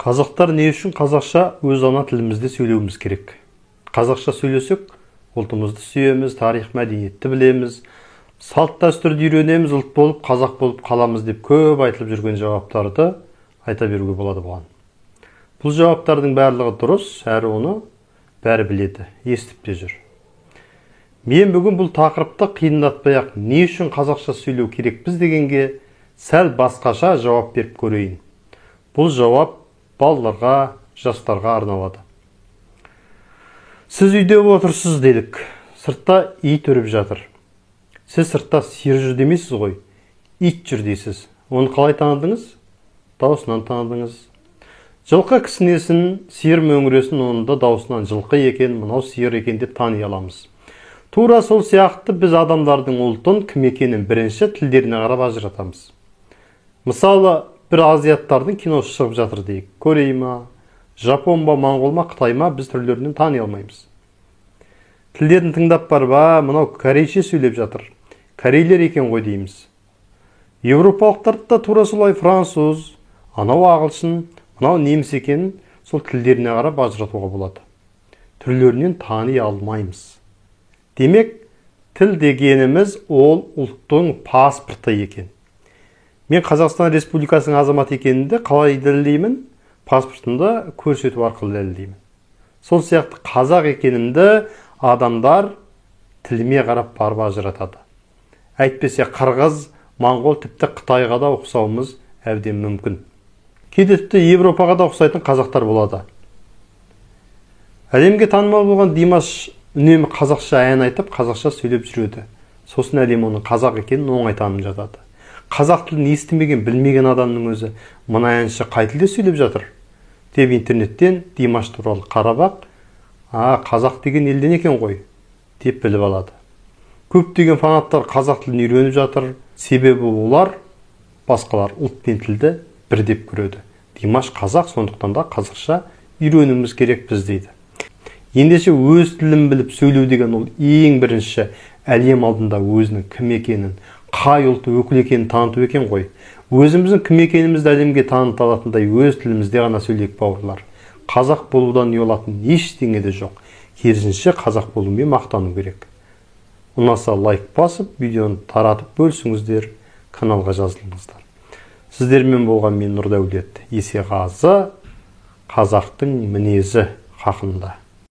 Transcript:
Қазақтар не үшін қазақша өз ана тілімізде сөйлеуіміз керек? Қазақша сөйлесек, ұлтымызды сүйеміз, тарих мәдениетті білеміз, салт дәстүрді үйренеміз, ұлт болып, қазақ болып қаламыз деп көп айтылып жүрген жауаптарды айта беруге болады бұған. Бұл жауаптардың барлығы дұрыс, әрі оны бәрі біледі, естіп те жүр. Мен бүгін бұл тақырыпты қиындатпай-ақ не үшін қазақша сөйлеу керекпіз дегенге сәл басқаша жауап беріп көрейін. Бұл жауап балаларға, жастарға арналады. Сіз үйде отырсыз делік. Сыртта ит үріп жатыр. Сіз сыртта сиыр жүр демейсіз ғой. Ит жүр дейсіз. Оны қалай таныдыңыз? Даусынан таныдыңыз. Жылқы кісінесін, сиыр мөңіресін, оны да даусынан жылқы екен, мынау сиыр екен деп тани аламыз. Тура сол сияқты біз адамдардың ұлтын кім екенін бірінші тілдеріне қарап ажыратамыз. Мысалы, бір азияттардың киносы шығып жатыр дейік. Корей ма, Жапон ба, Моңғол ма, Қытай ма, біз түрлерінен тани алмаймыз. Тілдерін тыңдап барба, мынау корейше сөйлеп жатыр. Корейлер екен ғой дейміз. Европалықтарды да тура солай француз, анау ағылшын, мынау неміс екенін сол тілдеріне қарап ажыратуға болады. Түрлерінен тани алмаймыз. Демек, тіл дегеніміз ол ұлттың паспорты екен. Мен Қазақстан Республикасының азаматы екенімді қалай дәлелдеймін? Паспортымды көрсету арқылы дәлелдеймін. Сол сияқты қазақ екенімді адамдар тіліме қарап барып ажыратады. Әйтпесе қырғыз, моңғол, тіпті Қытайға да ұқсауымыз әбден мүмкін. Кейде тіпті Европаға да ұқсайтын қазақтар болады. Әлемге танымал болған Димаш үнемі қазақша ән айтып, қазақша сөйлеп жүреді. Сосын әлем оның қазақ екенін оңай танып жатады. Қазақ тілін естімеген, білмеген адамның өзі мына әнші қай тілде сөйлеп жатыр деп интернеттен Димаш туралы қарап, қазақ деген елден екен ғой деп біліп алады. Көптеген фанаттар қазақ тілін үйреніп жатыр, себебі олар басқалар ұлт пен тілді бір деп көреді. Димаш қазақ, сондықтан да қазақша үйренуіміз керек біз дейді. Ендеше өз тілін біліп сөйлеу деген ол ең бірінші әлем алдында өзінің кім екенін, қай ұлты өкіл екенін таныту екен ғой. Өзіміздің кім екенімізді әлемге таныта алатындай өз тілімізде ғана сөйлейік бауырлар. Қазақ болудан ұялатын ештеңе де жоқ. Керісінше қазақ болумен мақтану керек. Ұнаса лайк басып, видеоны таратып бөлсіңіздер, каналға жазылыңыздар. Сіздермен болған мен Нұрдәулет Есеғазы, қазақтың мінезі хақында.